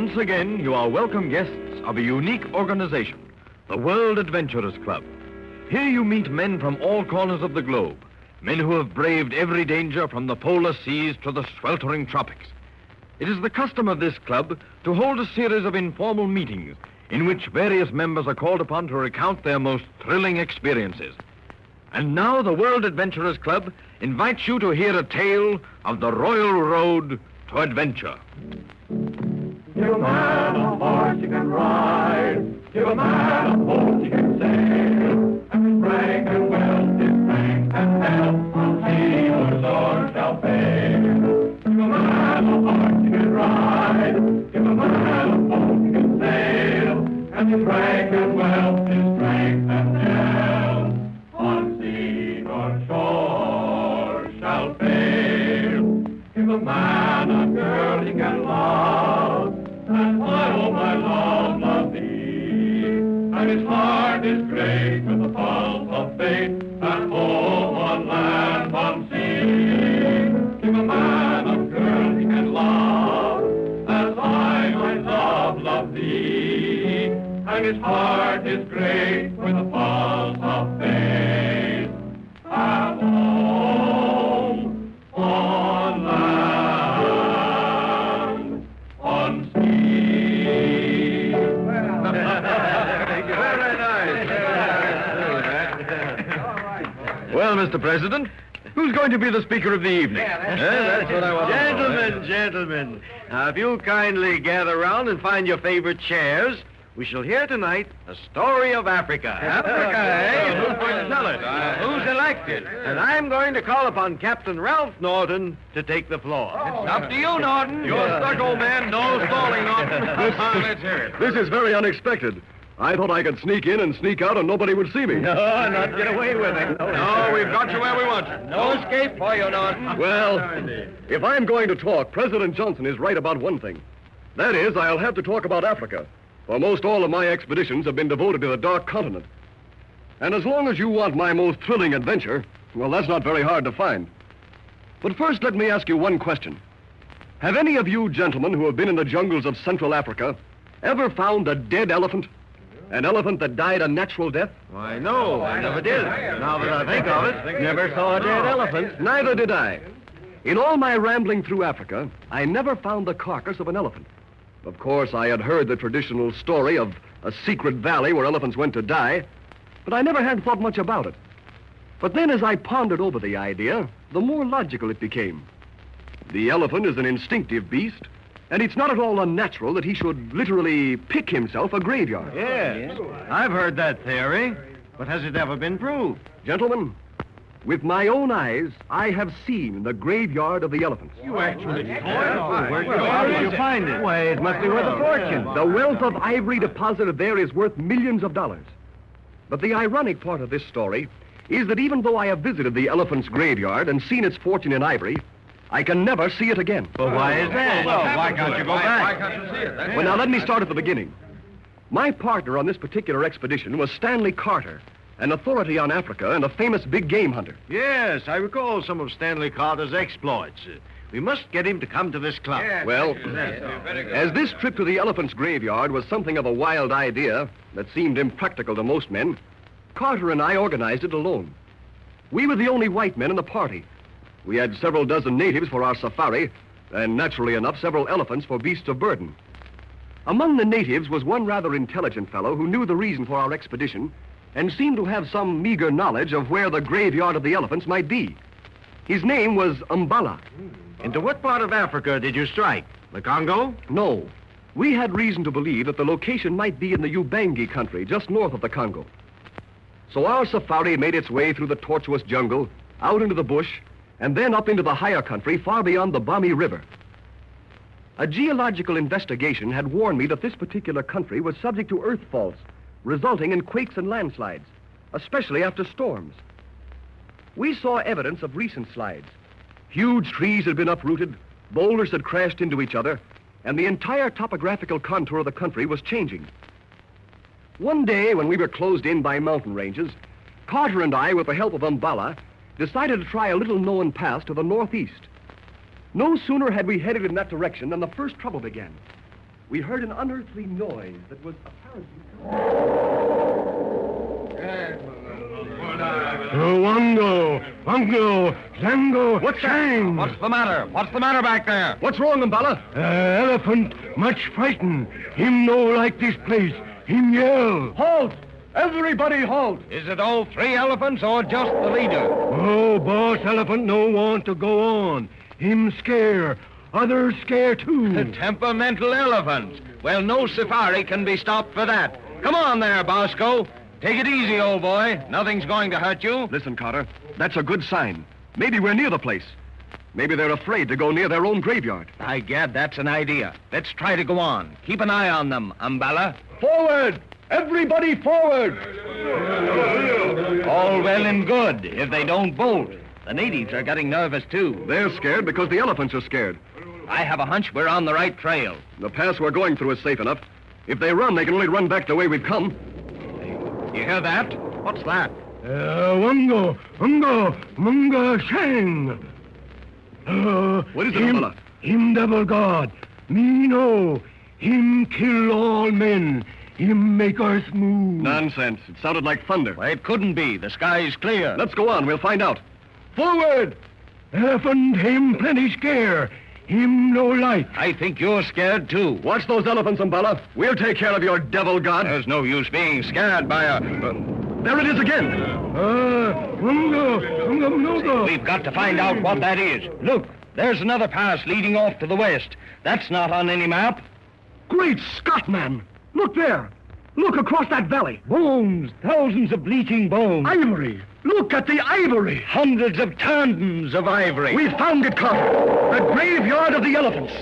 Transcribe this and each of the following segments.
Once again, you are welcome guests of a unique organization, the World Adventurers Club. Here you meet men from all corners of the globe, men who have braved every danger from the polar seas to the sweltering tropics. It is the custom of this club to hold a series of informal meetings in which various members are called upon to recount their most thrilling experiences. And now the World Adventurers Club invites you to hear a tale of the Royal Road to Adventure. Give a man a horse he can ride, give a man a boat he can sail, and strength and wealth, his strength and health, on sea or shore shall fail. Give a man a horse he can ride, give a man a boat he can sail, and his strength and wealth, his strength and health, on sea or shore shall fail. Give a man a girl he can love, and I, oh my love, love thee. And his heart is great with the pulse of faith, at home on land, on sea. Give a man a girl he can love, as I, my love, love thee. And his heart is great with the pulse of faith, at home on land, on sea. Very nice. Well, Mr. President, who's going to be the speaker of the evening? That's what I want to know. Gentlemen, now if you'll kindly gather round and find your favorite chairs, we shall hear tonight a story of Africa. Africa, eh? Who's going to tell it? Who's elected? And I'm going to call upon Captain Ralph Norton to take the floor. It's up to you, Norton. You're stuck, old man. No stalling, Norton. Let's hear it. This is very unexpected. I thought I could sneak in and sneak out and nobody would see me. No, not get away with it. No, we've got you where we want you. No escape for you, Norton. Well, if I'm going to talk, President Johnson is right about one thing. That is, I'll have to talk about Africa. For most all of my expeditions have been devoted to the Dark Continent. And as long as you want my most thrilling adventure, well, that's not very hard to find. But first, let me ask you one question. Have any of you gentlemen who have been in the jungles of Central Africa ever found a dead elephant? An elephant that died a natural death? Why, no, I never did. Now that I think of it, never saw a dead elephant. Neither did I. In all my rambling through Africa, I never found the carcass of an elephant. Of course, I had heard the traditional story of a secret valley where elephants went to die, but I never had thought much about it. But then as I pondered over the idea, the more logical it became. The elephant is an instinctive beast, and it's not at all unnatural that he should literally pick himself a graveyard. Yes, I've heard that theory, but has it ever been proved? Gentlemen, with my own eyes, I have seen the graveyard of the elephants. You actually How did you find it? Why, it must be worth a fortune. The wealth of ivory deposited there is worth millions of dollars. But the ironic part of this story is that even though I have visited the elephant's graveyard and seen its fortune in ivory, I can never see it again. But why is that? Well, why can't you go back? Why can't you see it? Well, now let me start at the beginning. My partner on this particular expedition was Stanley Carter, an authority on Africa and a famous big game hunter. Yes, I recall some of Stanley Carter's exploits. We must get him to come to this club. Well, as this trip to the elephant's graveyard was something of a wild idea that seemed impractical to most men, Carter and I organized it alone. We were the only white men in the party. We had several dozen natives for our safari, and naturally enough, several elephants for beasts of burden. Among the natives was one rather intelligent fellow who knew the reason for our expedition and seemed to have some meager knowledge of where the graveyard of the elephants might be. His name was Mbala. Into what part of Africa did you strike? The Congo? No, we had reason to believe that the location might be in the Ubangi country, just north of the Congo. So our safari made its way through the tortuous jungle, out into the bush, and then up into the higher country far beyond the Bami River. A geological investigation had warned me that this particular country was subject to earth faults, resulting in quakes and landslides, especially after storms. We saw evidence of recent slides. Huge trees had been uprooted, boulders had crashed into each other, and the entire topographical contour of the country was changing. One day, when we were closed in by mountain ranges, Carter and I, with the help of Mbala, decided to try a little-known pass to the northeast. No sooner had we headed in that direction than the first trouble began. we heard an unearthly noise that was apparently... Wango, Zango, What's that? What's the matter? What's the matter back there? What's wrong, Umbala? Elephant much frightened. Him no like this place. Him yell. Halt! Everybody halt! Is it all 3 elephants or just the leader? Oh, boss elephant no want to go on. Him scare. Others scare too. Temperamental elephants. Well, no safari can be stopped for that. Come on there, Bosco. Take it easy, old boy. Nothing's going to hurt you. Listen, Carter, that's a good sign. Maybe we're near the place. Maybe they're afraid to go near their own graveyard. By gad, that's an idea. Let's try to go on. Keep an eye on them, Umbala. Forward! Everybody forward! All well and good, if they don't bolt. The natives are getting nervous, too. They're scared because the elephants are scared. I have a hunch we're on the right trail. The pass we're going through is safe enough. If they run, they can only run back the way we've come. You hear that? What's that? Wango, Munga, Shang. What is it, him, Umbala? Him devil god. Me know. Him kill all men. Him make earth move. Nonsense. It sounded like thunder. Well, it couldn't be. The sky's clear. Let's go on. We'll find out. Forward! Elephant him plenty scare. Him no like. I think you're scared, too. Watch those elephants, Umbala. We'll take care of your devil god. There's no use being scared by a... There it is again. Munga. We've got to find out what that is. Look, there's another pass leading off to the west. That's not on any map. Great Scott, man! Look there! Look across that valley! Bones, thousands of bleaching bones. Ivory! Look at the ivory! Hundreds of tons of ivory. We found it, Carter! The graveyard of the elephants!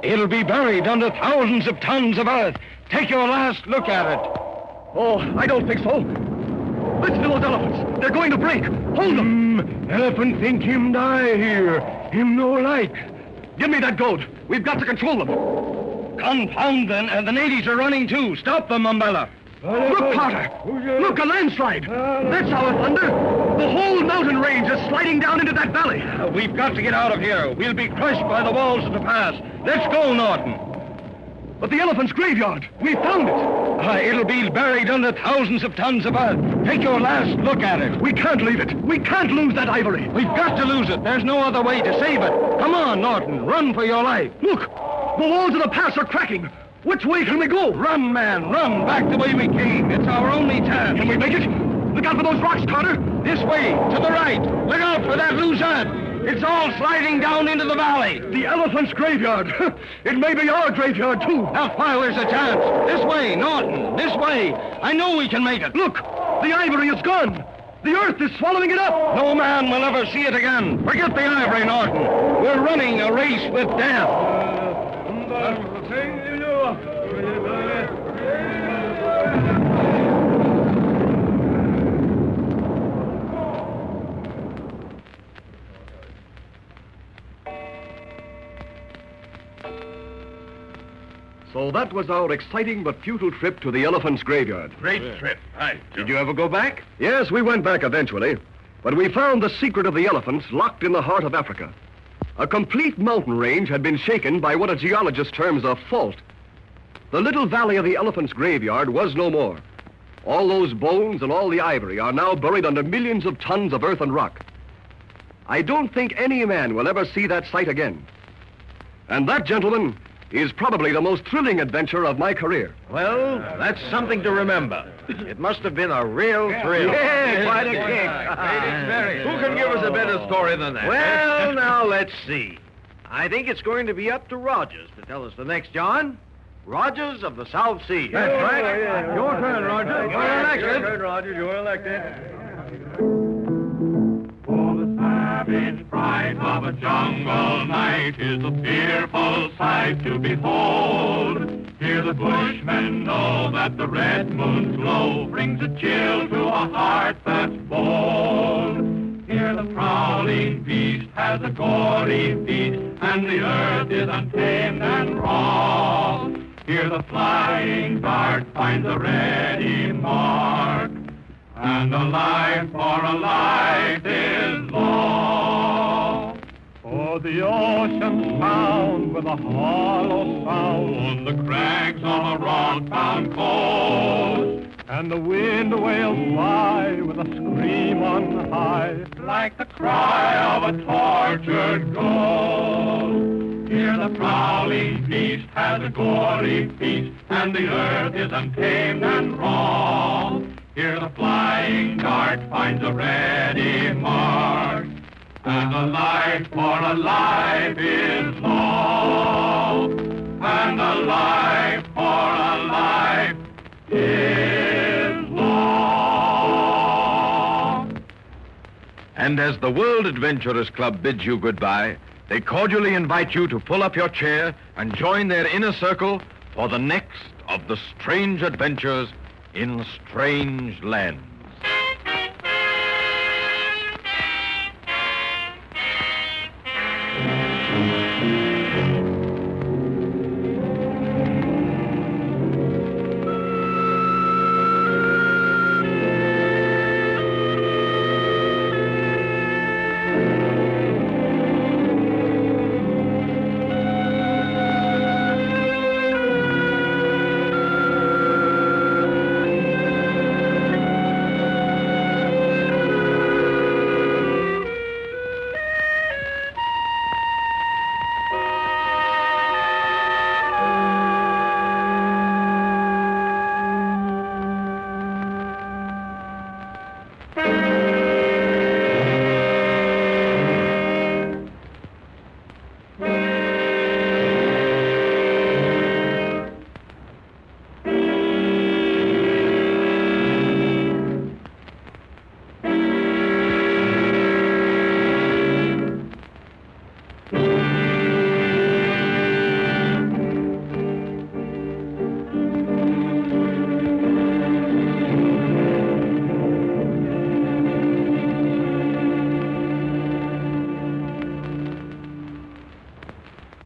It'll be buried under thousands of tons of earth. Take your last look at it. Oh, I don't think so. Listen to those elephants. They're going to break. Hold them! Elephant think him die here. Him no like. Give me that goat. We've got to control them. Confound them. The natives are running too. Stop them, Umbala. Look, Carter! Look, a landslide! That's our thunder! The whole mountain range is sliding down into that valley! We've got to get out of here. We'll be crushed by the walls of the pass. Let's go, Norton. But the elephant's graveyard! We found it! It'll be buried under thousands of tons of earth. Take your last look at it. We can't leave it! We can't lose that ivory! We've got to lose it. There's no other way to save it. Come on, Norton. Run for your life. Look! The walls of the pass are cracking! Which way can we go? Run, man, run. Back the way we came. It's our only chance. Can we make it? Look out for those rocks, Carter! This way, to the right. Look out for that loose earth. It's all sliding down into the valley. The elephant's graveyard. It may be our graveyard, too. Now, while there's a chance. This way, Norton, this way. I know we can make it. Look, the ivory is gone. The earth is swallowing it up. No man will ever see it again. Forget the ivory, Norton. We're running a race with death. So that was our exciting but futile trip to the elephant's graveyard. Great trip. Did you ever go back? Yes, we went back eventually, but we found the secret of the elephants locked in the heart of Africa. A complete mountain range had been shaken by what a geologist terms a fault. The little valley of the elephant's graveyard was no more. All those bones and all the ivory are now buried under millions of tons of earth and rock. I don't think any man will ever see that sight again. And that, gentlemen, is probably the most thrilling adventure of my career. Well, that's something to remember. It must have been a real thrill. Yeah, quite a kick. Who can give us a better story than that? Well, now, let's see. I think it's going to be up to Rogers to tell us the next, John. Rogers of the South Sea. That's right. Your turn, Roger. You're elected. Your turn, Roger. You're elected. For the savage fright of a jungle night is a fearful sight to behold. Here the bushmen know that the red moon's glow brings a chill to a heart that's bold. Here the prowling beast has a gory feast, and the earth is untamed and raw. Here the flying dart finds a ready mark, and a life for a life is law. For Though the ocean's found with a hollow sound, the crags of a rock-bound coast, and the wind wails fly with a scream on high, like the cry of a tortured ghost. Here the prowling beast has a gory feast, and the earth is untamed and raw. Here the flying dart finds a ready mark, and a life for a life is long, and a life for a life is long. And as the World Adventurers Club bids you goodbye, they cordially invite you to pull up your chair and join their inner circle for the next of the strange adventures in strange lands.